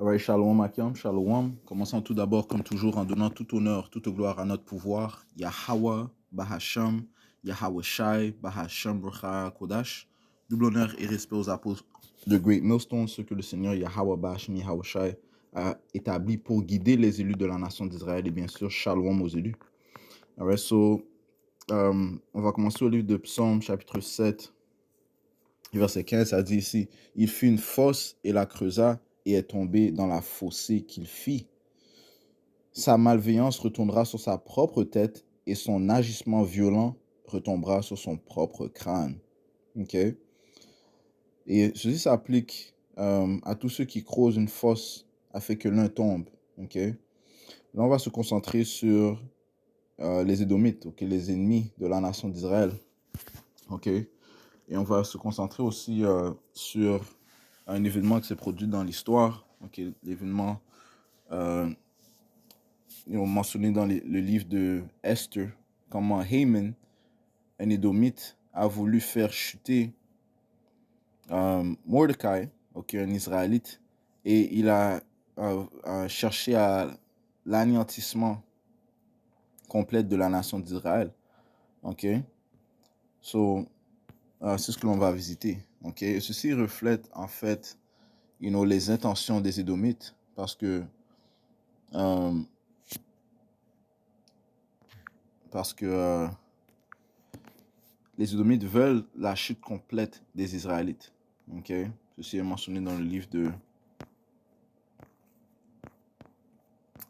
Alright, Shalom Akim, Shalom. Commençons tout d'abord, comme toujours, en donnant tout honneur, toute gloire à notre pouvoir. Yahweh, Bahasham, Yahweh Shai, Bahasham, Bracha, Kodash. Double honneur et respect aux apôtres de Great Millstone, ceux que le Seigneur Yahweh, Bahasham, Yahweh Shai a établi pour guider les élus de la nation d'Israël et bien sûr, Shalom aux élus. Alright, so, on va commencer au livre de Psaume, chapitre 7, verset 15, ça dit ici, « Il fit une fosse et la creusa, et est tombé dans la fossée qu'il fit. Sa malveillance retournera sur sa propre tête, et son agissement violent retombera sur son propre crâne. » Ok? Et ceci s'applique à tous ceux qui creusent une fosse afin que l'un tombe. Ok? Là, on va se concentrer sur les Édomites, okay? Les ennemis de la nation d'Israël. Ok? Et on va se concentrer aussi sur un événement qui s'est produit dans l'histoire. Okay? L'événement mentionné dans le livre de Esther, comment Haman, un Édomite, a voulu faire chuter Mordecai, un Israélite, et il a cherché à l'anéantissement complet de la nation d'Israël. Ok? So, c'est ce que l'on va visiter. Ok? Et ceci reflète en fait les intentions des Édomites, parce que les Édomites veulent la chute complète des Israélites. Ok? Ceci est mentionné dans le livre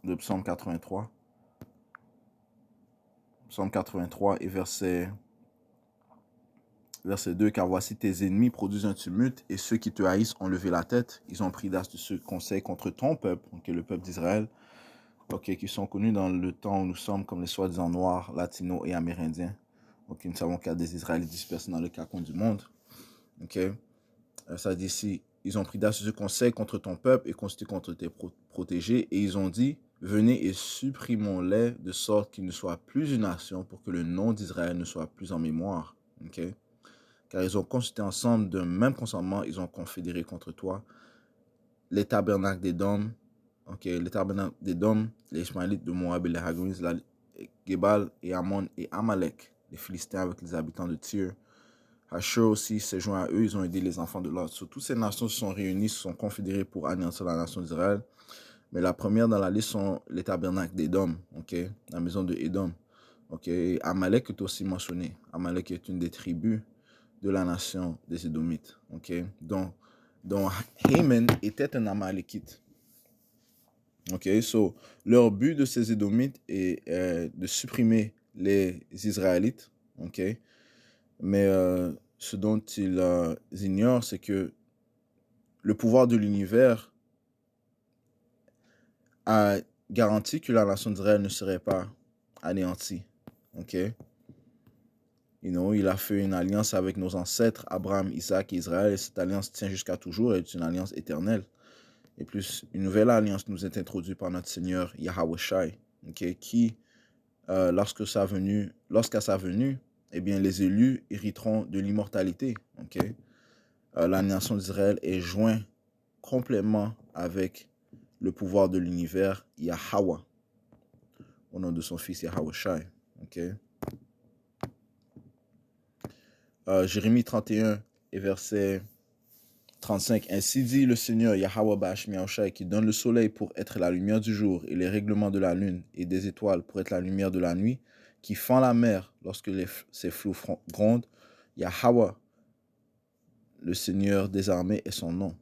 de Psaume 83. Psaume 83 et verset 2, « Car voici tes ennemis produisent un tumulte, et ceux qui te haïssent ont levé la tête. Ils ont pris d'astucieux conseils contre ton peuple, le peuple d'Israël, qui sont connus dans le temps où nous sommes comme les soi-disant noirs, latinos et amérindiens. Nous savons qu'il y a des Israélites dispersés dans le carcan du monde. Ça dit ici, ils ont pris d'astucieux conseils contre ton peuple et constitué contre tes protégés, et ils ont dit, venez et supprimons-les de sorte qu'ils ne soient plus une nation, pour que le nom d'Israël ne soit plus en mémoire. Car ils ont consulté ensemble d'un même consentement, ils ont confédéré contre toi les tabernacles d'Édom, les tabernacles d'Édom, les Ishmaélites de Moab et les Hagrites, Gebal et Ammon et Amalek, les Philistins avec les habitants de Tyr. Hachur aussi s'est joint à eux, ils ont aidé les enfants de Lot. Toutes ces nations se sont réunies, se sont confédérées pour anéantir la nation d'Israël. Mais la première dans la liste sont les tabernacles d'Édom, la maison de Édom. Et Amalek est aussi mentionné. Amalek est une des tribus de la nation des Édomites. Donc Haman était un Amalekite. Leur but de ces Édomites est de supprimer les Israélites. Mais ce dont ils ignorent, c'est que le pouvoir de l'univers a garanti que la nation d'Israël ne serait pas anéantie. Il a fait une alliance avec nos ancêtres, Abraham, Isaac et Israël, et cette alliance tient jusqu'à toujours et est une alliance éternelle. Et plus, une nouvelle alliance nous est introduite par notre Seigneur Yahweh Shai, qui, lorsqu'à sa venue, eh bien, les élus hériteront de l'immortalité. La nation d'Israël est jointe complètement avec le pouvoir de l'univers, Yahweh, au nom de son fils Yahweh Shai. Jérémie 31 et verset 35. Ainsi dit le Seigneur Yahweh Bahasham Yahweh Shai, qui donne le soleil pour être la lumière du jour et les règlements de la lune et des étoiles pour être la lumière de la nuit, qui fend la mer lorsque ses flots grondent. Yahweh, le Seigneur des armées, est son nom.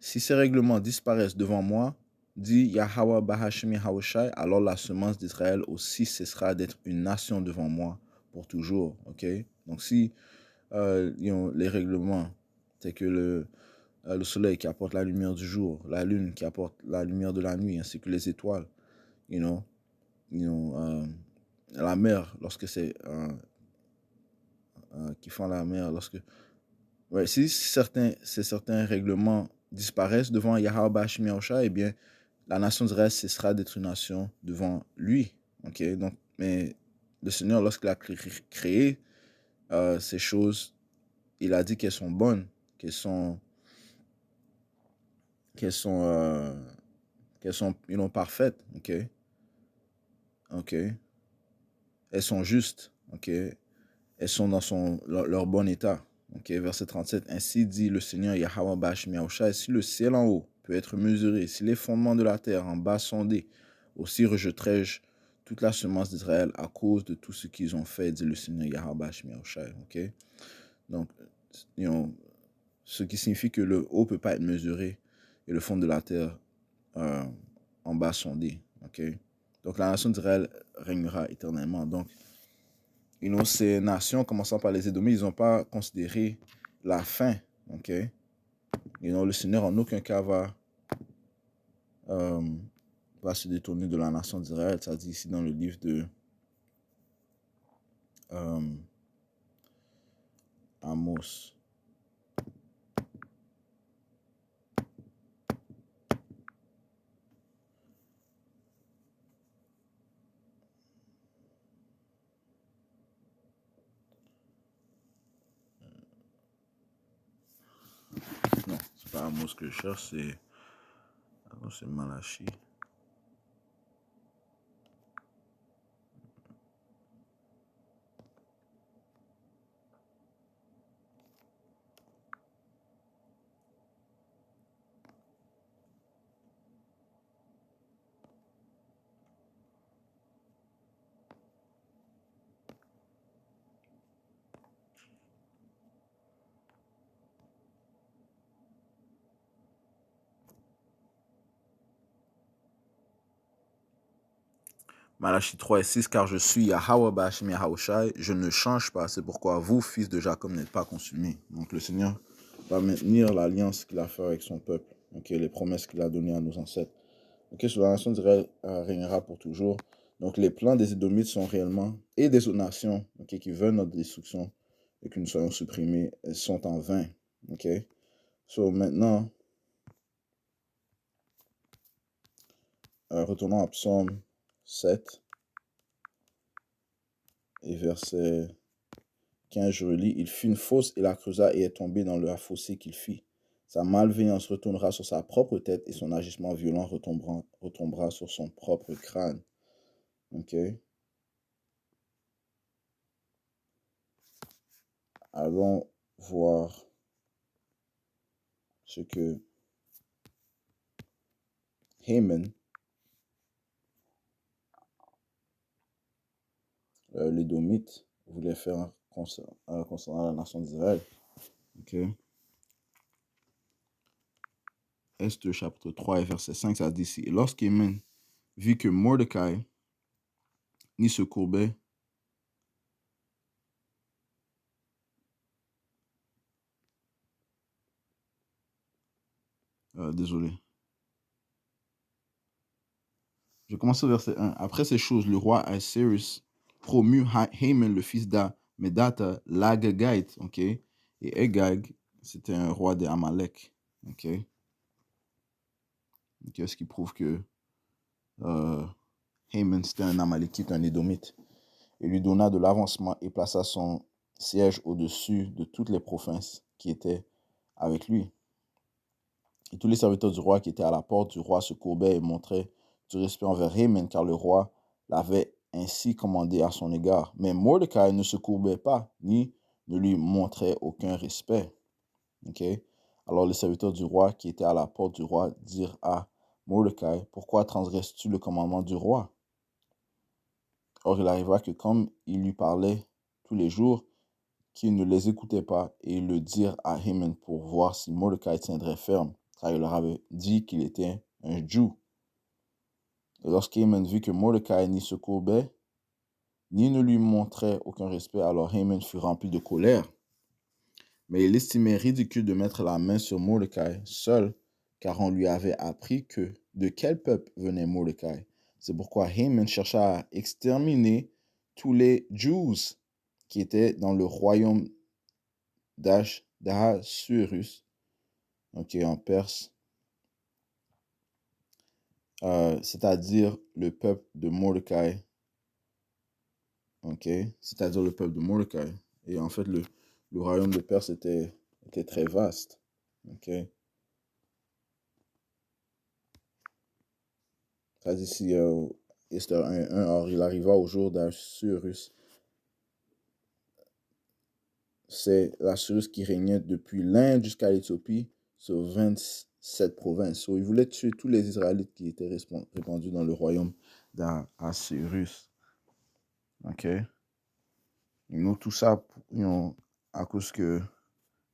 Si ces règlements disparaissent devant moi, dit Yahweh Bahasham Yahweh Shai, alors la semence d'Israël aussi cessera d'être une nation devant moi pour toujours. Donc si les règlements, c'est que le soleil qui apporte la lumière du jour, la lune qui apporte la lumière de la nuit, ainsi que les étoiles, la mer, lorsque c'est qui font la mer, si certains règlements disparaissent devant Yahweh Bahasham Yahweh Shai, eh bien, la nation d'Israël cessera d'être une nation devant lui. Donc, mais le Seigneur, lorsqu'il a créé ces choses, il a dit qu'elles sont bonnes, qu'elles sont qu'elles sont, parfaites, ok? Ok? Elles sont justes, ok? Elles sont dans leur bon état. Ok, verset 37. Ainsi dit le Seigneur Yahweh Bashmi Yahushua, si le ciel en haut peut être mesuré, si les fondements de la terre en bas sondés, aussi rejetterai-je toute la semence d'Israël à cause de tout ce qu'ils ont fait, dit le Seigneur Yahweh Bashmi Yahushua. Ok, donc, ce qui signifie que le haut ne peut pas être mesuré et le fond de la terre en bas sondé. Ok, donc la nation d'Israël régnera éternellement. Donc, ces nations, commençant par les Édomites, ils n'ont pas considéré la fin, ok? Le Seigneur en aucun cas va se détourner de la nation d'Israël. Ça dit ici dans le livre de Amos. Non, c'est pas Amos que je cherche, c'est Malachie. Malachie 3 et 6, car je suis Yahweh Bashim Yahushai, je ne change pas, c'est pourquoi vous, fils de Jacob, n'êtes pas consumés. Donc le Seigneur va maintenir l'alliance qu'il a faite avec son peuple, okay, les promesses qu'il a données à nos ancêtres. Okay, sur la nation d'Israël régnera pour toujours. Donc les plans des Édomites sont réellement, et des autres nations okay, qui veulent notre destruction et que nous soyons supprimés, sont en vain. Okay? So maintenant, retournons à Psaume 7 et verset 15, je relis. Il fit une fosse et la creusa et est tombé dans le fossé qu'il fit. Sa malveillance retournera sur sa propre tête et son agissement violent retombera sur son propre crâne. Ok. Allons voir ce que Haman, l'Édomite, voulait faire concernant la nation d'Israël. Ok. Esther chapitre 3 et verset 5, ça dit ici. Et lorsqu'Haman vit que Mordecai ni se courbait, désolé. Je commence au verset 1. Après ces choses, le roi Ahasuerus promut Haman, le fils d'Amedata, l'Agagite, ok? Et Agag, c'était un roi des Amalek, ok? Ce qui prouve que Haman, c'était un Amalekite, un Édomite. Et lui donna de l'avancement et plaça son siège au-dessus de toutes les provinces qui étaient avec lui. Et tous les serviteurs du roi qui étaient à la porte du roi se courbaient et montraient du respect envers Haman, car le roi l'avait ainsi commandé à son égard. Mais Mordecai ne se courbait pas, ni ne lui montrait aucun respect. Okay? Alors les serviteurs du roi qui étaient à la porte du roi dirent à Mordecai, pourquoi transgresses-tu le commandement du roi? Or il arriva que comme il lui parlait tous les jours, qu'ils ne les écoutaient pas, et ils le dirent à Haman pour voir si Mordecai tiendrait ferme, car il leur avait dit qu'il était un Juif. Et lorsqu'Haman vit que Mordecai ni se courbait, ni ne lui montrait aucun respect, alors Haman fut rempli de colère. Mais il estimait ridicule de mettre la main sur Mordecai seul, car on lui avait appris que de quel peuple venait Mordecai. C'est pourquoi Haman chercha à exterminer tous les Juifs qui étaient dans le royaume d'Ahasuerus, okay, en Perse, c'est-à-dire le peuple de Mordecai, okay, c'est-à-dire le peuple de Mordecai. Et en fait, le royaume de Perse était très vaste, okay. Ça dit ici, Esther 1:1, or il arriva au jour d'Assuérus. C'est l'Assuérus qui régnait depuis l'Inde jusqu'à l'Éthiopie sur 27 provinces. So, il voulait tuer tous les Israélites qui étaient répandus dans le royaume d'Assuérus. OK? Tout ça, à cause que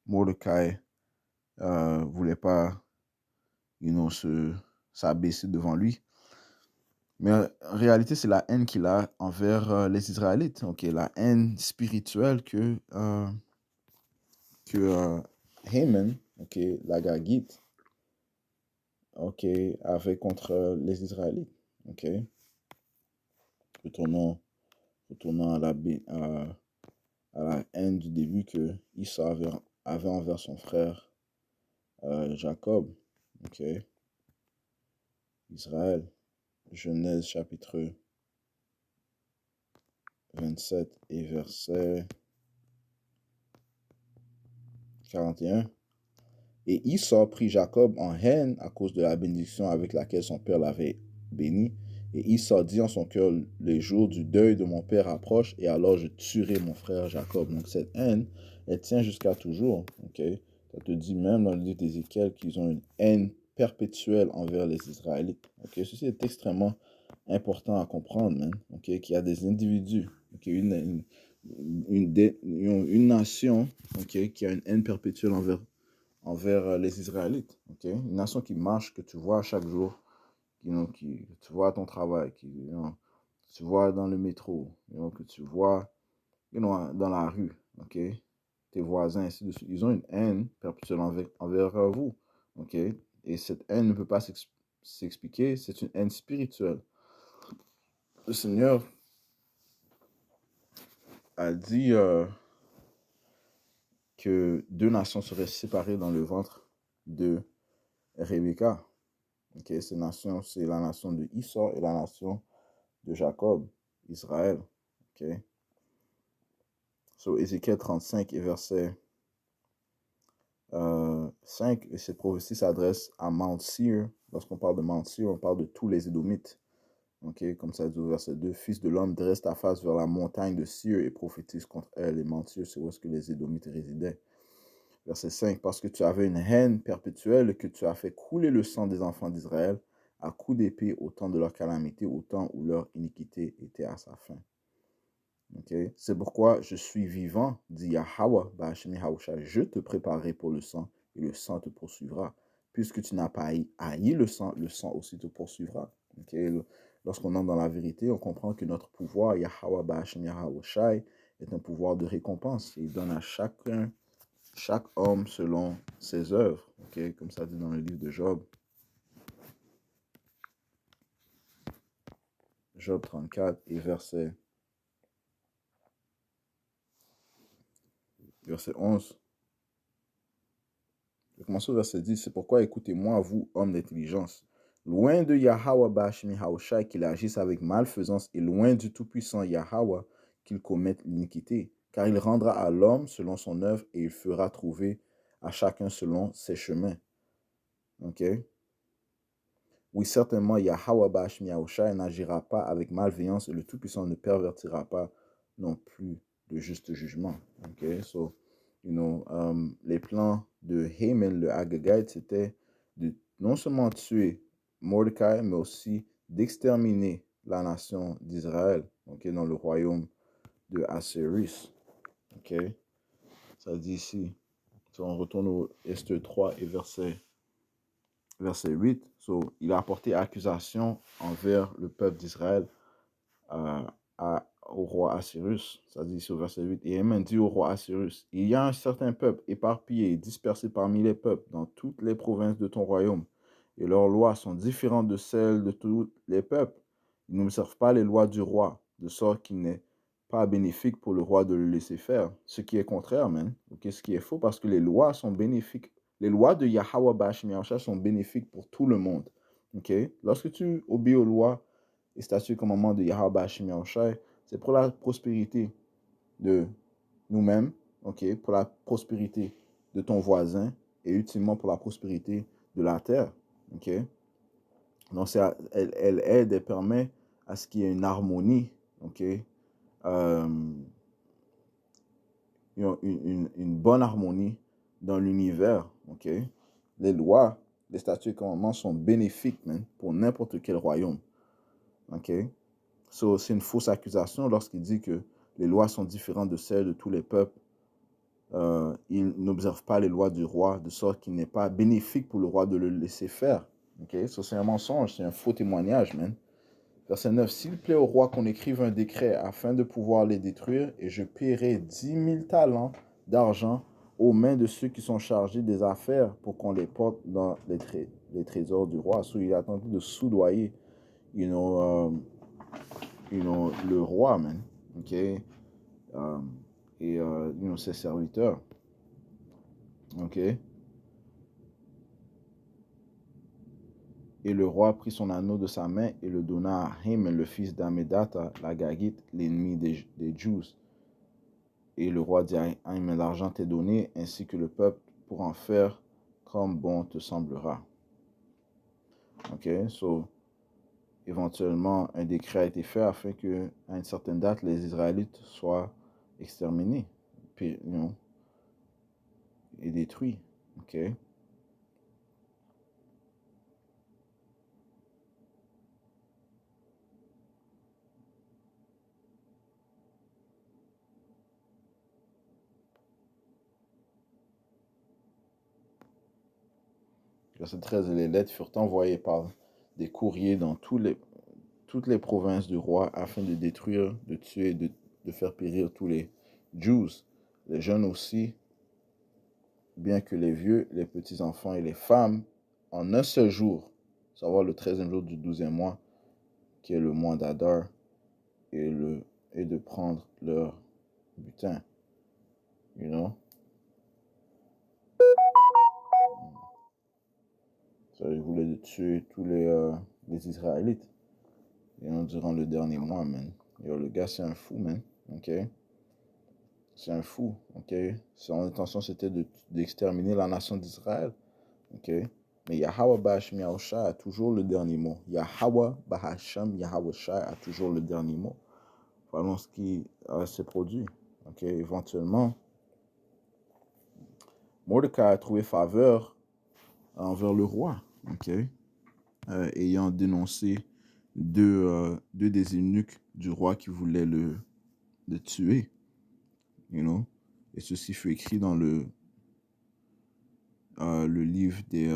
Mordecai voulait pas, s'abaisser devant lui. Mais en réalité, c'est la haine qu'il a envers les Israélites. OK? La haine spirituelle que Haman, OK, l'Agagite, OK, avait contre les Israélites. OK? Retournons, retournons à la haine du début que Esau avait envers son frère Jacob. OK? Israël. Genèse chapitre 27 et verset 41. Et Esau prit Jacob en haine à cause de la bénédiction avec laquelle son père l'avait béni. Et Esau dit en son cœur, les jours du deuil de mon père approchent, et alors je tuerai mon frère Jacob. Donc cette haine, elle tient jusqu'à toujours. Okay? Ça te dit même dans le livre d'Ézéchiel qu'ils ont une haine perpétuelle envers les Israélites. Okay? Ceci est extrêmement important à comprendre, man. Okay? Qu'il y a des individus, okay? Une nation, okay? Qui a une haine perpétuelle envers les Israélites. Okay? Une nation qui marche, que tu vois chaque jour, que tu vois à ton travail, que tu vois dans le métro, que tu vois dans la rue. Okay? Tes voisins, ainsi de suite. Ils ont une haine perpétuelle envers vous. Okay? Et cette haine ne peut pas s'expliquer, c'est une haine spirituelle. Le Seigneur a dit que deux nations seraient séparées dans le ventre de Rebecca. Okay, c'est la nation de Esau et la nation de Jacob, Israël. Okay. So, Ézéchiel 35 et verset 5, et cette prophétie s'adresse à Mount Seir. Lorsqu'on parle de Mount Seir, on parle de tous les Édomites. Okay, comme ça dit au verset 2, Fils de l'homme, dresse ta face vers la montagne de Seir et prophétise contre elle. Et Mount Seir, c'est où est-ce que les Édomites résidaient. Verset 5, parce que tu avais une haine perpétuelle et que tu as fait couler le sang des enfants d'Israël à coups d'épée au temps de leur calamité, au temps où leur iniquité était à sa fin. Okay? C'est pourquoi je suis vivant, dit Yahweh, je te préparerai pour le sang et le sang te poursuivra. Puisque tu n'as pas haï le sang aussi te poursuivra. Okay? Lorsqu'on entre dans la vérité, on comprend que notre pouvoir, Yahweh Ba'ashem Yahawashi, est un pouvoir de récompense. Il donne à chaque homme selon ses œuvres. Okay? Comme ça dit dans le livre de Job. Job 34 et verset 11. Je vais commencer au verset 10. C'est pourquoi écoutez-moi, vous, hommes d'intelligence. Loin de Yahweh Ba'ashmi Haoshai qu'il agisse avec malfaisance et loin du tout-puissant Yahweh qu'il commette l'iniquité. Car il rendra à l'homme selon son œuvre et il fera trouver à chacun selon ses chemins. Ok? Oui, certainement, Yahweh Ba'ashmi Haoshai n'agira pas avec malveillance et le tout-puissant ne pervertira pas non plus de juste jugement. Ok? So, les plans de Haman, le Agagite, c'était de non seulement tuer Mordecai, mais aussi d'exterminer la nation d'Israël, okay, dans le royaume de Assuérus. Okay? Ça dit ici, so on retourne au Esther 3 et verset 8. So, il a apporté accusation envers le peuple d'Israël au roi Assyrus. Ça dit ici au verset 8. Et Haman dit au roi Assyrus, il y a un certain peuple éparpillé et dispersé parmi les peuples dans toutes les provinces de ton royaume. Et leurs lois sont différentes de celles de tous les peuples. Ils n'observent pas les lois du roi, de sorte qu'il n'est pas bénéfique pour le roi de le laisser faire. Ce qui est contraire, man. Okay? Ce qui est faux, parce que les lois sont bénéfiques. Les lois de Yahweh Ba'ashmi Yahushua sont bénéfiques pour tout le monde. Okay? Lorsque tu obéis aux lois et statuts et commandements de Yahweh Ba'ashmi Yahushua, c'est pour la prospérité de nous-mêmes, okay? Pour la prospérité de ton voisin et ultimement pour la prospérité de la terre. Okay? Donc, elle aide et permet à ce qu'il y ait une harmonie, ok? Une bonne harmonie dans l'univers, ok? Les lois, les statuts et commandements sont bénéfiques, man, pour n'importe quel royaume, ok? So, c'est une fausse accusation lorsqu'il dit que les lois sont différentes de celles de tous les peuples. Il n'observe pas les lois du roi, de sorte qu'il n'est pas bénéfique pour le roi de le laisser faire. Okay? So, c'est un mensonge, c'est un faux témoignage, man. Verset 9. S'il plaît au roi qu'on écrive un décret afin de pouvoir les détruire, et je paierai 10 000 talents d'argent aux mains de ceux qui sont chargés des affaires pour qu'on les porte dans les trésors du roi. So, il a tenté de soudoyer, le roi, man. Okay? Et ses serviteurs. Ok. Et le roi prit son anneau de sa main et le donna à Haman, le fils d'Amedata, la Gagite, l'ennemi des Juifs. Et le roi dit à Haman, l'argent t'est donné, ainsi que le peuple, pour en faire comme bon te semblera. Ok, so, éventuellement, un décret a été fait afin que, à une certaine date, les Israélites soient exterminés, puis, et détruits. Ok. Verset 13, les lettres furent envoyées par des courriers dans toutes les provinces du roi afin de détruire, de tuer, de faire périr tous les Jews, les jeunes aussi, bien que les vieux, les petits-enfants et les femmes, en un seul jour, savoir le 13e jour du 12e mois, qui est le mois d'Adar, et de prendre leur butin. You know? Ça, ils voulaient tuer tous les Israélites, durant le dernier mois, man. Yo, le gars, c'est un fou, man. Ok? C'est un fou, ok? Son intention, c'était d'exterminer la nation d'Israël, ok? Mais Yahweh Bahasham Yahushua a toujours le dernier mot. Yahweh Bahasham Yahushua a toujours le dernier mot. Voilà ce qui s'est produit, ok? Éventuellement, Mordecai a trouvé faveur envers le roi, ok? Ayant dénoncé deux des eunuques du roi qui voulaient le tuer, you know? Et ceci fut écrit dans le livre des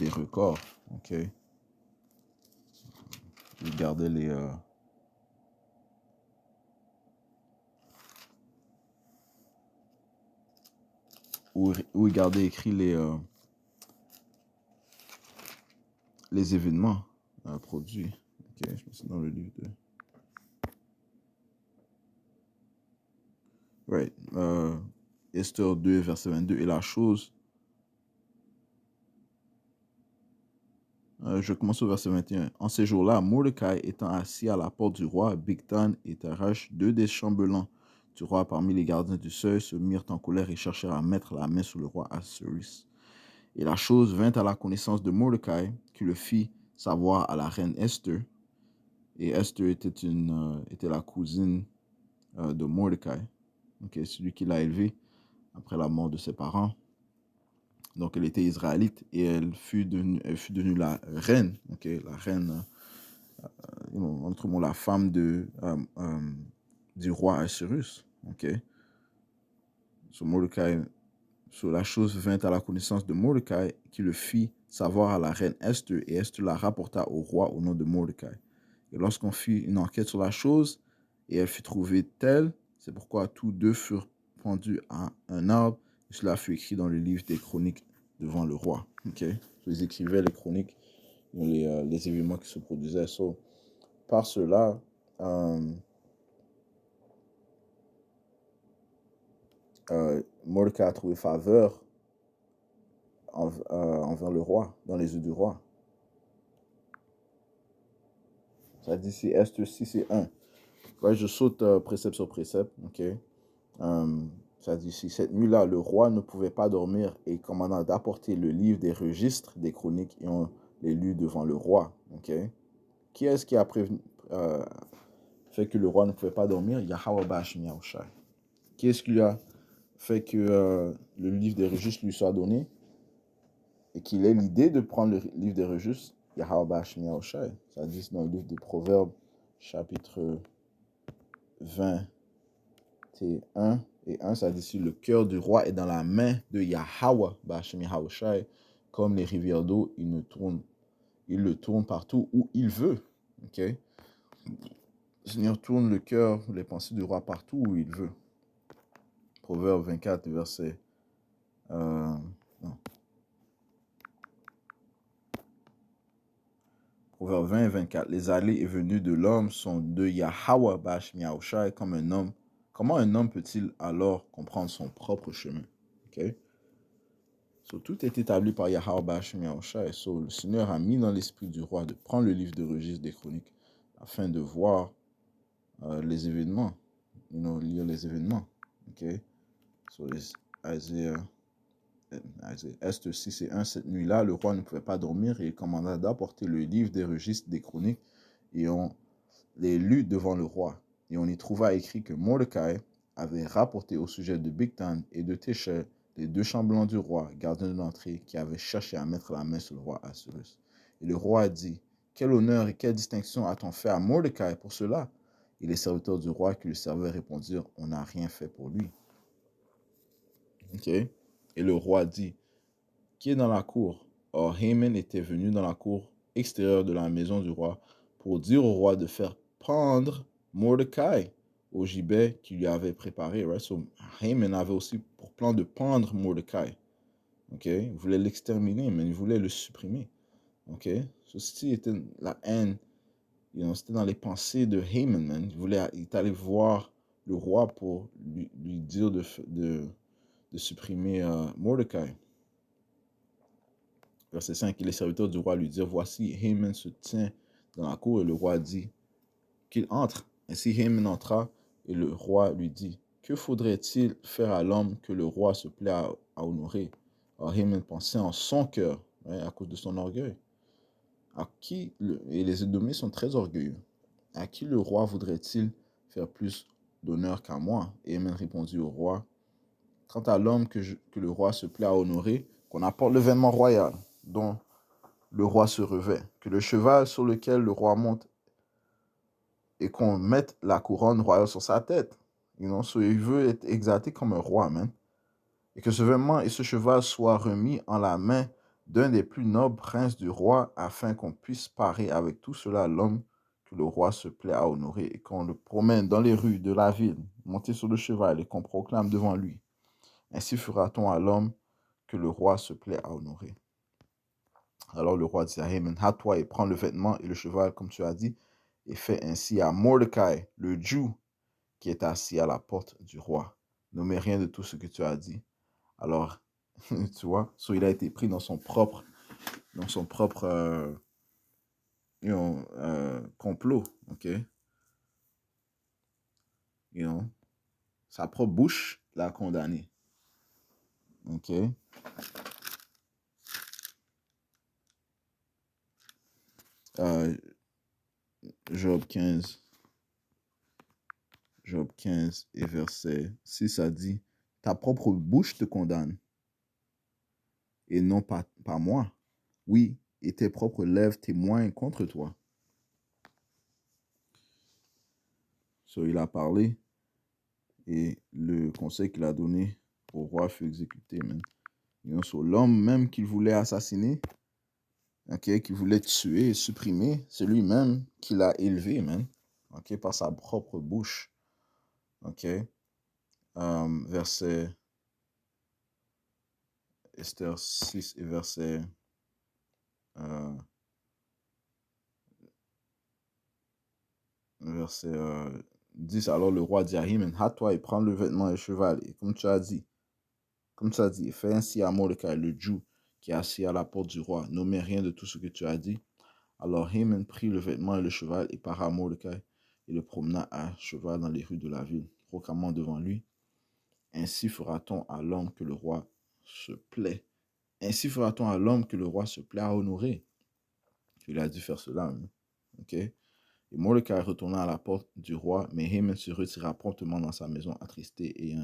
records, ok? Il gardait où il gardait écrit les événements produits. Ok, je pense que c'est dans le livre de... Right. Esther 2, verset 22. Et la chose... je commence au verset 21. En ces jours-là, Mordecai étant assis à la porte du roi, Bigtan et Tarash, deux des chambellans du roi parmi les gardiens du seuil, se mirent en colère et cherchèrent à mettre la main sur le roi Assuérus. Et la chose vint à la connaissance de Mordecai, qui le fit savoir à la reine Esther. Et Esther était la cousine de Mordecai, okay, celui qui l'a élevé après la mort de ses parents. Donc elle était israélite et elle fut devenue la reine, okay, la reine, autrement la femme du roi Assuérus. Okay. La chose vint à la connaissance de Mordecai, qui le fit savoir à la reine Esther, et Esther la rapporta au roi au nom de Mordecai. Et lorsqu'on fit une enquête sur la chose, et elle fut trouvée telle, c'est pourquoi tous deux furent pendus à un arbre, et cela fut écrit dans le livre des chroniques devant le roi. Okay? Ils écrivaient les chroniques, les événements qui se produisaient. Par cela, Mordecai a trouvé faveur envers le roi, dans les yeux du roi. Ça dit ici Esther 6 et 1. Ouais, je saute précepte sur précepte. Okay. Ça dit ici, cette nuit-là, le roi ne pouvait pas dormir et il commanda d'apporter le livre des registres des chroniques et on les lut devant le roi. Ok? Qui est-ce qui a fait que le roi ne pouvait pas dormir? Yahweh Bashim Yahushai. Qui est-ce qui lui a fait que le livre des registres lui soit donné et qu'il ait l'idée de prendre le livre des registres? Yahweh Bashim Yahushai. Ça dit dans le livre de Proverbes, chapitre 21 et 1, ça dit ici, le cœur du roi est dans la main de Yahweh Bashim Yahushai, comme les rivières d'eau, il le tourne partout où il veut. Ok? Le Seigneur tourne le cœur, les pensées du roi partout où il veut. Proverbe 24, verset... non. Proverbe 20 et 24. Les allées et venues de l'homme sont de Yahweh Bashim Yahushai comme un homme. Comment un homme peut-il alors comprendre son propre chemin? Ok? So, tout est établi par Yahweh Bashim Yahushai. So, le Seigneur a mis dans l'esprit du roi de prendre le livre de registre des chroniques afin de voir les événements, lire les événements. Okay? So, Isaiah Est 6 et 1, cette nuit-là, le roi ne pouvait pas dormir et il commanda d'apporter le livre des registres des chroniques et on les lut devant le roi. Et on y trouva écrit que Mordecai avait rapporté au sujet de Bigtan et de Téchel, les deux chambellans du roi, gardiens de l'entrée, qui avaient cherché à mettre la main sur le roi Assuérus. Et le roi a dit, quel honneur et quelle distinction a-t-on fait à Mordecai pour cela? Et les serviteurs du roi qui le servaient répondirent, on n'a rien fait pour lui. Ok. Et le roi dit, qui est dans la cour? Or, Haman était venu dans la cour extérieure de la maison du roi pour dire au roi de faire pendre Mordecai au gibet qu'il lui avait préparé. Right? So, Haman avait aussi pour plan de pendre Mordecai. Okay? Il voulait l'exterminer, mais il voulait le supprimer. Okay? Ceci était la haine. C'était dans les pensées de Haman, man. Il est allé voir le roi pour lui dire de supprimer Mordecai. Verset 5, et les serviteurs du roi lui dirent, voici, Haman se tient dans la cour, et le roi dit qu'il entre. Ainsi Haman entra, et le roi lui dit, que faudrait-il faire à l'homme que le roi se plaît à honorer? Alors Haman pensait en son cœur, à cause de son orgueil. Et les Édomites sont très orgueilleux. À qui le roi voudrait-il faire plus d'honneur qu'à moi? Et Haman répondit au roi, quant à l'homme que le roi se plaît à honorer, qu'on apporte le vêtement royal, dont le roi se revêt, que le cheval sur lequel le roi monte et qu'on mette la couronne royale sur sa tête. So il veut être exalté comme un roi, man. Et que ce vêtement et ce cheval soient remis en la main d'un des plus nobles princes du roi, afin qu'on puisse parer avec tout cela l'homme que le roi se plaît à honorer, et qu'on le promène dans les rues de la ville, monté sur le cheval, et qu'on proclame devant lui. Ainsi fera-t-on à l'homme que le roi se plaît à honorer. Alors le roi dit à Haman, hâte-toi et prends le vêtement et le cheval, comme tu as dit, et fais ainsi à Mordecai, le Juif, qui est assis à la porte du roi. N'omet rien de tout ce que tu as dit. Alors, tu vois, il a été pris dans son propre complot, ok? Sa propre bouche l'a condamné, ok? Job 15 et verset 6 a dit, ta propre bouche te condamne et non pas moi. Oui, et tes propres lèvres témoignent contre toi. Il a parlé et le conseil qu'il a donné au roi fut exécuté, man. L'homme même qu'il voulait assassiner, qu'il voulait tuer et supprimer, c'est lui-même qui l'a élevé, man. Par sa propre bouche. Verset Esther 6 et verset 10. Alors le roi dit à Haman, hâte-toi et prends le vêtement et le cheval, et comme tu as dit, fais ainsi à Mordecai, le Juif, qui est assis à la porte du roi. N'omets rien de tout ce que tu as dit. Alors Haman prit le vêtement et le cheval et para à Mordecai et le promena à cheval dans les rues de la ville, proclamant devant lui, Ainsi fera-t-on à l'homme que le roi se plaît. Ainsi fera-t-on à l'homme que le roi se plaît à honorer. Il a dû faire cela. Hein. OK? Et Mordecai retourna à la porte du roi, mais Haman se retira promptement dans sa maison attristé,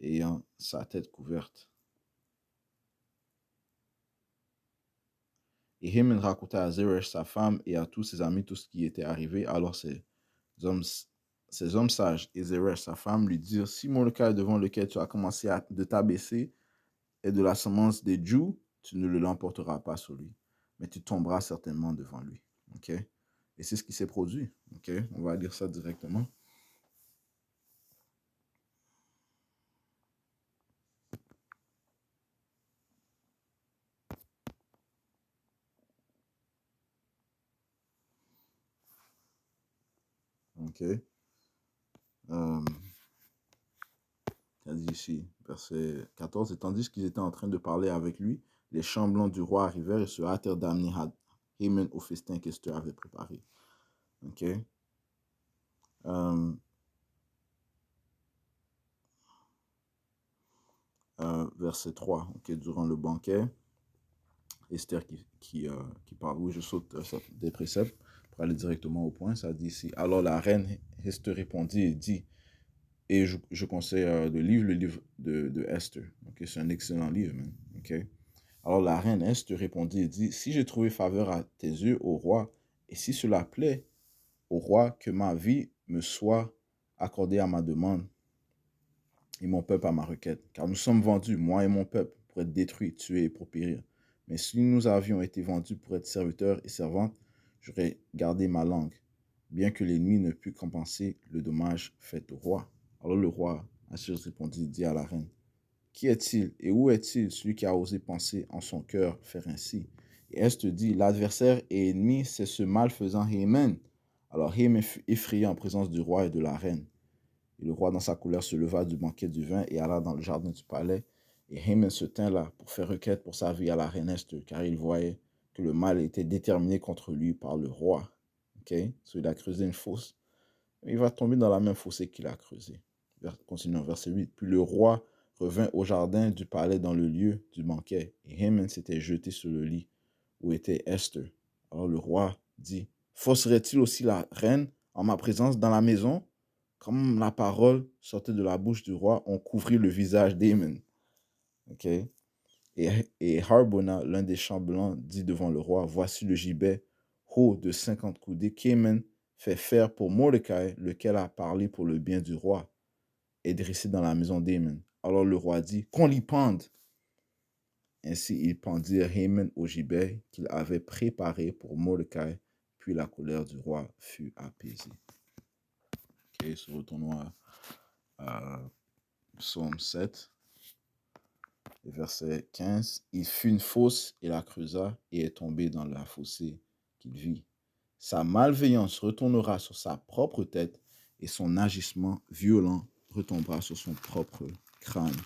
ayant sa tête couverte. Et Haman raconta à Zeresh, sa femme, et à tous ses amis tout ce qui était arrivé. Alors hommes, ces hommes sages et Zeresh, sa femme, lui dirent, si Mordecai devant lequel tu as commencé de t'abaisser est de la semence des Juifs, tu ne l'emporteras pas sur lui, mais tu tomberas certainement devant lui. OK? Et c'est ce qui s'est produit. OK? On va lire ça directement. OK? Ça dit ici, verset 14, et tandis qu'ils étaient en train de parler avec lui, les chambelans du roi arrivèrent et se hâtèrent d'amener Haman au festin qu'Esther avait préparé. OK? Verset 3, OK, durant le banquet, Esther qui parle, oui, je saute des préceptes pour aller directement au point, ça dit ici, alors la reine Esther répondit et dit, et je conseille le livre de Esther, OK, c'est un excellent livre, man. OK? Alors la reine Esther répondit et dit, si j'ai trouvé faveur à tes yeux, ô roi, et si cela plaît au roi, que ma vie me soit accordée à ma demande, et mon peuple à ma requête. Car nous sommes vendus, moi et mon peuple, pour être détruits, tués et pour périr. Mais si nous avions été vendus pour être serviteurs et servantes, j'aurais gardé ma langue, bien que l'ennemi ne pût compenser le dommage fait au roi. Alors le roi Assur répondit, dit à la reine, qui est-il et où est-il celui qui a osé penser en son cœur faire ainsi? Et Esther dit, l'adversaire et ennemi, c'est ce malfaisant Haman. Alors Haman fut effrayé en présence du roi et de la reine. Et le roi, dans sa colère, se leva du banquet du vin et alla dans le jardin du palais. Et Haman se tint là pour faire requête pour sa vie à la reine Esther, car il voyait que le mal était déterminé contre lui par le roi. OK? So, il a creusé une fosse. Il va tomber dans la même fossé qu'il a creusée. Continuons, verset 8. Puis le roi revint au jardin du palais dans le lieu du banquet. Et Haman s'était jeté sur le lit où était Esther. Alors le roi dit, forcerait-il aussi la reine en ma présence dans la maison? Comme la parole sortait de la bouche du roi, on couvrit le visage d'Haman. OK? Et Harbona, l'un des chambellans, dit devant le roi, voici le gibet haut de 50 coudées qu'Haman fait faire pour Mordecai, lequel a parlé pour le bien du roi, et dressé dans la maison d'Haman. Alors le roi dit, qu'on l'y pende. Ainsi ils pendirent Haman au gibet qu'il avait préparé pour Mordecai, puis la colère du roi fut apaisée. OK, retournons à Psaume 7, verset 15. Il fut une fosse et la creusa et est tombé dans la fossée qu'il vit. Sa malveillance retournera sur sa propre tête et son agissement violent retombera sur son propre crâne.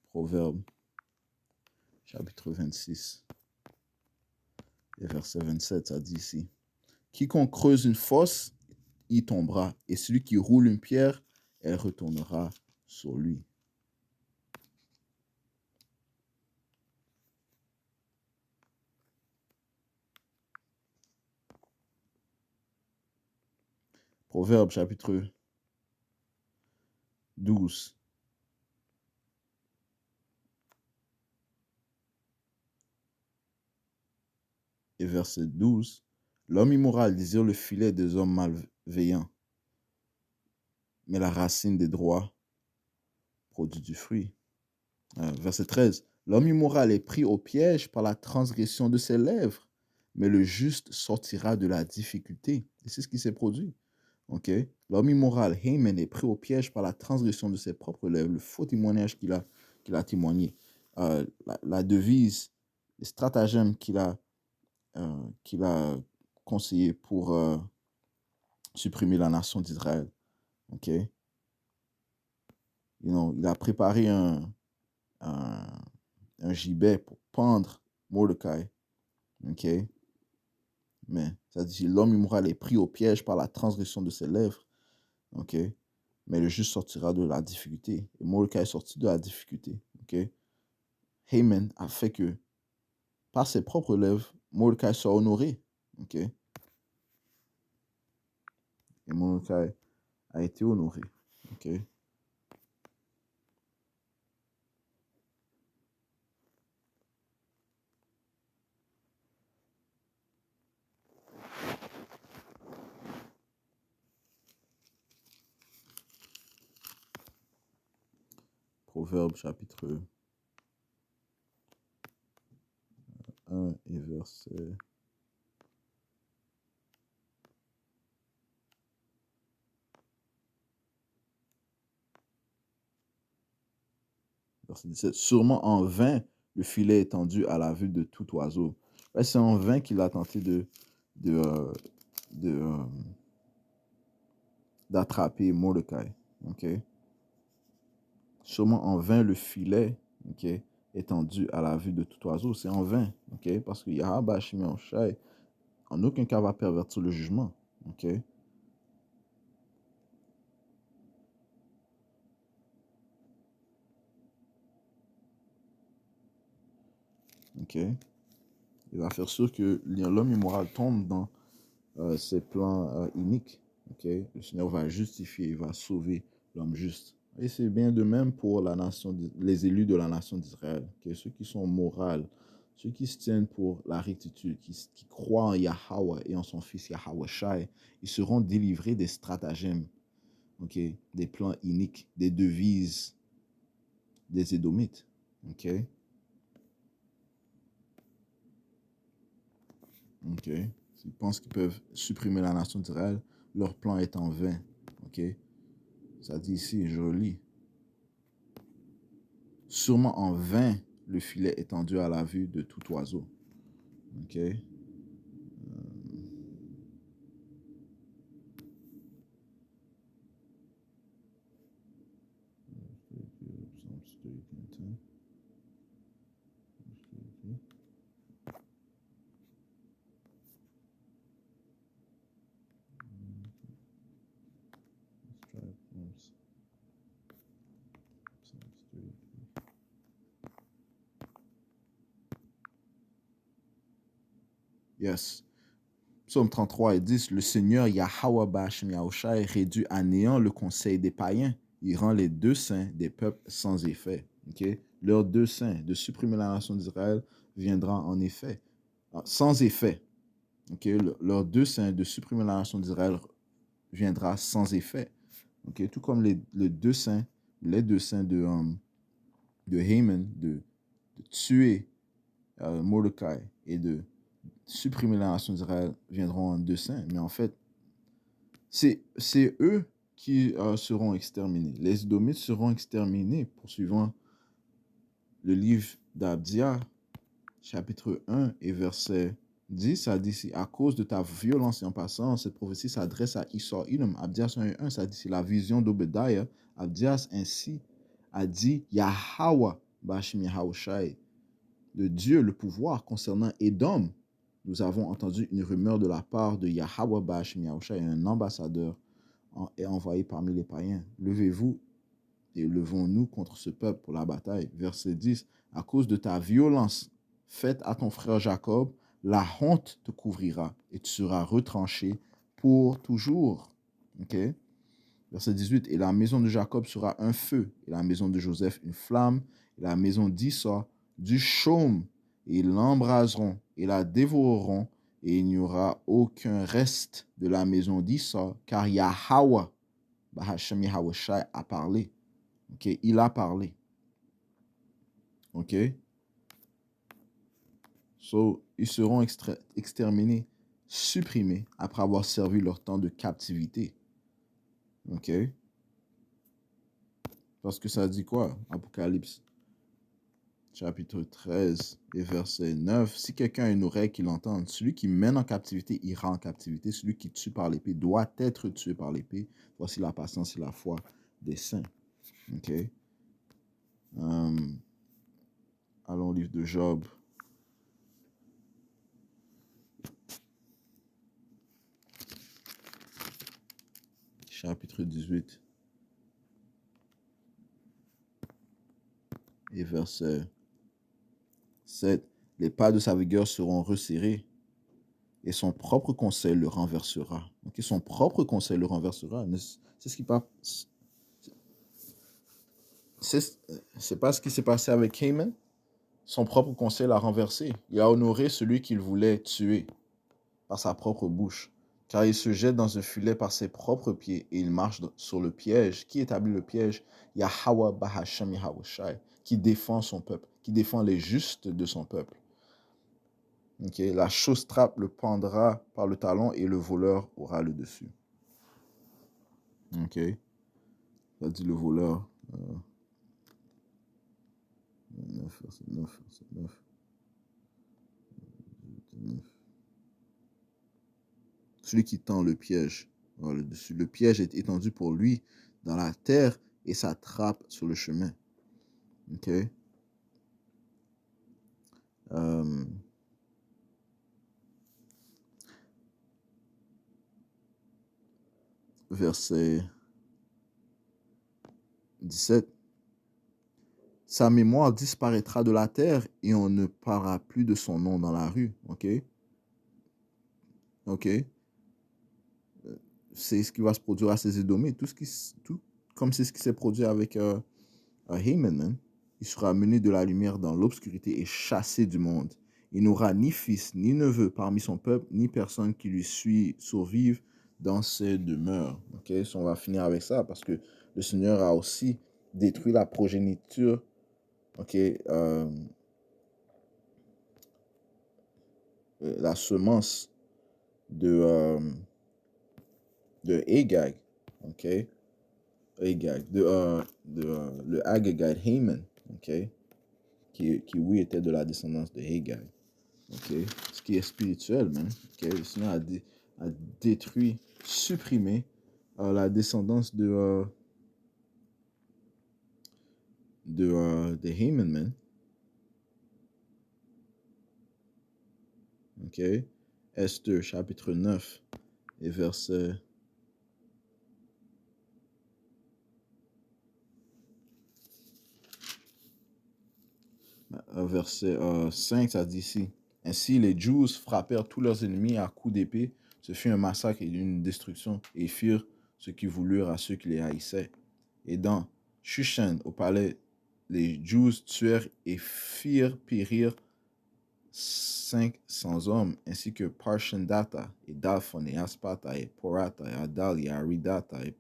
Proverbe, chapitre 26, et verset 27, ça dit ici. Quiconque creuse une fosse, y tombera, et celui qui roule une pierre, elle retournera sur lui. Proverbe, chapitre 12. Et verset 12. L'homme immoral désire le filet des hommes malveillants, mais la racine des droits produit du fruit. Verset 13. L'homme immoral est pris au piège par la transgression de ses lèvres, mais le juste sortira de la difficulté. Et c'est ce qui s'est produit. Okay? L'homme immoral, Haman, est pris au piège par la transgression de ses propres lèvres, le faux témoignage qu'il a témoigné, la devise, les stratagèmes qu'il a conseillé pour supprimer la nation d'Israël. Okay? Il a préparé un gibet pour pendre Mordecai. Okay? Mais ça dit, l'homme immoral est pris au piège par la transgression de ses lèvres, OK? Mais le juste sortira de la difficulté. Et Mordecai est sorti de la difficulté. OK? Haman a fait que, par ses propres lèvres, Mordecai soit honoré. OK? Et Mordecai a été honoré. OK? Proverbe chapitre 1 et verset 17. Sûrement en vain, le filet est tendu à la vue de tout oiseau. Ouais, c'est en vain qu'il a tenté de, euh, de, euh, d'attraper Mordecai. OK? Sûrement en vain, le filet, OK, est tendu à la vue de tout oiseau. C'est en vain. OK? Parce que Yahaba Hashim Yahushai en aucun cas va pervertir le jugement. OK? OK? Il va faire sûr que l'homme immoral tombe dans ses plans iniques. OK? Le Seigneur va justifier, il va sauver l'homme juste. Et c'est bien de même pour la nation, les élus de la nation d'Israël. Okay? Ceux qui sont moraux, ceux qui se tiennent pour la rectitude, qui croient en Yahweh et en son fils Yahweh Shai, ils seront délivrés des stratagèmes, okay? Des plans iniques, des devises des Édomites. OK? OK? S'ils pensent qu'ils peuvent supprimer la nation d'Israël, leur plan est en vain. OK? Ça dit ici, je relis. Sûrement en vain, le filet est tendu à la vue de tout oiseau. OK? Yes. Psaume 33 et 10, le Seigneur Yahweh Ba'ashem Yahushai réduit à néant le conseil des païens. Il rend les deux saints des peuples sans effet. Okay? Leurs deux saints de supprimer la nation d'Israël viendra en effet, sans effet. Okay? Leurs deux saints de supprimer la nation d'Israël viendra sans effet. Okay? Tout comme les deux saints de Haman, de tuer Mordecai et de supprimer la nation d'Israël viendront en deux saints. Mais en fait, c'est eux qui seront exterminés. Les Édomites seront exterminés, poursuivant le livre d'Abdia, chapitre 1 et verset 10. Ça dit ici, à cause de ta violence et en passant, cette prophétie s'adresse à Issor Ilum. Abdias 1 et 1, ça dit ici, la vision d'Obediah. Abdias ainsi a dit, Yahweh, Bashim Yahushai, de Dieu, le pouvoir concernant Édom. Nous avons entendu une rumeur de la part de Yahweh Ba'ashem Yahushai, un ambassadeur est envoyé parmi les païens. Levez-vous et levons-nous contre ce peuple pour la bataille. Verset 10. À cause de ta violence faite à ton frère Jacob, la honte te couvrira et tu seras retranché pour toujours. OK? Verset 18. Et la maison de Jacob sera un feu, et la maison de Joseph une flamme, et la maison d'Issa du chaume, et ils l'embraseront et la dévoreront, et il n'y aura aucun reste de la maison d'Issa, car Yahweh, Bahashem Yahweh Shai, a parlé. OK? Il a parlé. OK? So, ils seront exterminés, supprimés, après avoir servi leur temps de captivité. OK? Parce que ça dit quoi? Apocalypse chapitre 13 et verset 9. Si quelqu'un a une oreille qui l'entende, celui qui mène en captivité ira en captivité. Celui qui tue par l'épée doit être tué par l'épée. Voici la patience et la foi des saints. OK? Allons au livre de Job. chapitre 18 et verset 7. Les pas de sa vigueur seront resserrés et son propre conseil le renversera. Ok, son propre conseil le renversera. C'est ce qui passe. C'est pas ce qui s'est passé avec Haman. Son propre conseil l'a renversé. Il a honoré celui qu'il voulait tuer par sa propre bouche. Car il se jette dans un filet par ses propres pieds et il marche sur le piège. Qui établit le piège? Yahweh Bahashem Yahweh Shai, qui défend son peuple, qui défend les justes de son peuple. Okay? La chausse trappe le pendra par le talon et le voleur aura le dessus. Ok. Ça dit le voleur. 9, verset 9, verset 9. Celui qui tend le piège aura le dessus. Le piège est étendu pour lui dans la terre et sa trappe sur le chemin. Ok. Verset 17. Sa mémoire disparaîtra de la terre et on ne parlera plus de son nom dans la rue. Ok. Ok. C'est ce qui va se produire à ces Édomites. Tout comme c'est ce qui s'est produit avec Haman, man. Il sera amené de la lumière dans l'obscurité et chassé du monde. Il n'aura ni fils, ni neveu parmi son peuple, ni personne qui lui survive dans ses demeures. Okay? So on va finir avec ça parce que le Seigneur a aussi détruit la progéniture, la semence de Agag, Agag, le Agagite Haman, qui oui était de la descendance de Agag. Ce qui est spirituel, man. Le Seigneur a détruit, supprimé la descendance de Haman, man. Esther, chapitre 9 et verset... verset 5, ça dit ici. Ainsi, les Juifs frappèrent tous leurs ennemis à coups d'épée. Ce fut un massacre et une destruction, et firent ce qu'ils voulurent à ceux qui les haïssaient. Et dans Shushan, au palais, les Juifs tuèrent et firent périr 500 hommes, ainsi que Parshandata, et Dalphon, et Aspata, et Porata, et Adal, et Aridata, et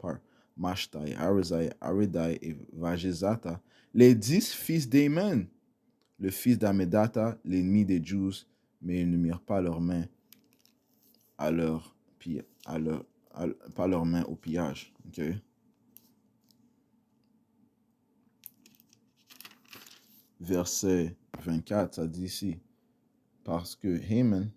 Mashta, et Arizai, Aridai, et Vajezata, les 10 fils d'Aman, le fils d'Amedata, l'ennemi des Juifs, mais ils ne mirent pas leurs mains pas leurs mains au pillage. Verset 24, ça dit ici, parce que Haman,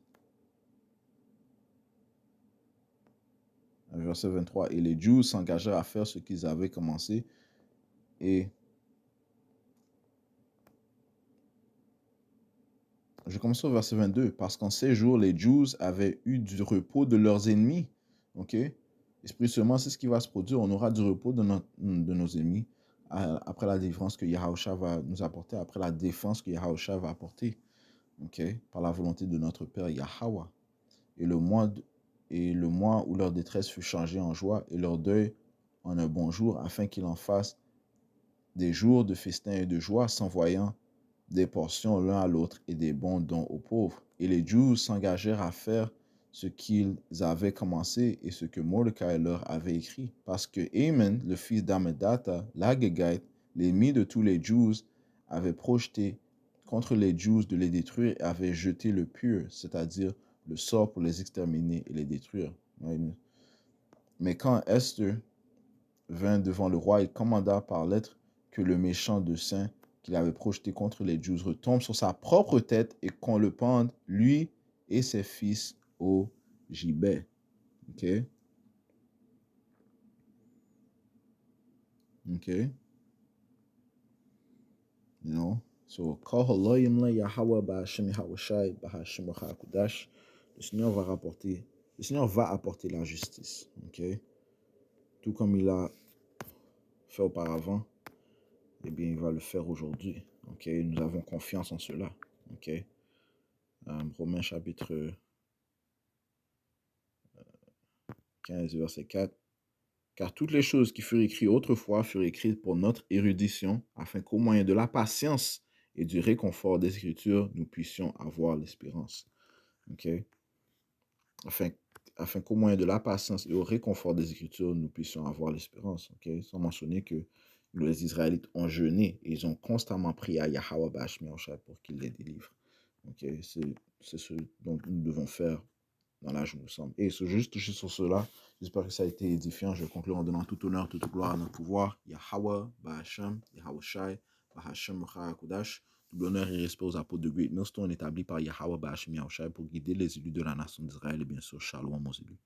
verset 23, et les Juifs s'engagèrent à faire ce qu'ils avaient commencé, et je commence au verset 22, parce qu'en ces jours, les Juifs avaient eu du repos de leurs ennemis. Et spirituellement, c'est ce qui va se produire. On aura du repos de nos ennemis après la délivrance que Yahusha va nous apporter, après la défense que Yahusha va apporter, par la volonté de notre Père Yahweh. Et le mois où leur détresse fut changée en joie et leur deuil en un bon jour, afin qu'ils en fassent des jours de festin et de joie, s'envoyant des portions l'un à l'autre et des bons dons aux pauvres. Et les Juifs s'engagèrent à faire ce qu'ils avaient commencé et ce que Mordecai leur avait écrit. Parce que Haman, le fils d'Amedata, l'Agagite, l'ennemi de tous les Juifs, avait projeté contre les Juifs de les détruire et avait jeté le pur, c'est-à-dire le sort pour les exterminer et les détruire. Mais quand Esther vint devant le roi, il commanda par lettre que le méchant de saint qu'il avait projeté contre les Juifs retombe sur sa propre tête et qu'on le pende, lui et ses fils, au gibet. So, le Seigneur va apporter la justice. tout comme il a fait auparavant, eh bien, il va le faire aujourd'hui. Ok, nous avons confiance en cela. Ok, Romains chapitre 15, verset 4. Car toutes les choses qui furent écrites autrefois furent écrites pour notre érudition, afin qu'au moyen de la patience et du réconfort des Écritures, nous puissions avoir l'espérance. Ok, afin, afin qu'au moyen de la patience et au réconfort des Écritures, nous puissions avoir l'espérance. Ok, sans mentionner que les Israélites ont jeûné et ils ont constamment prié à Yahweh Bashmiachai pour qu'il les délivre. Ok, c'est ce dont nous devons faire dans l'âge où nous sommes. Et juste toucher sur cela, j'espère que ça a été édifiant. Je vais conclure en donnant tout honneur, toute gloire à notre pouvoir. Yahweh, Bahashem, Yahweh Shai, Bahashem Kodash. Tout l'honneur et respect aux apôtres de Great Millstone établis par Yahweh Bahashem Yahushai pour guider les élus de la nation d'Israël et bien sûr Shalom aux élus.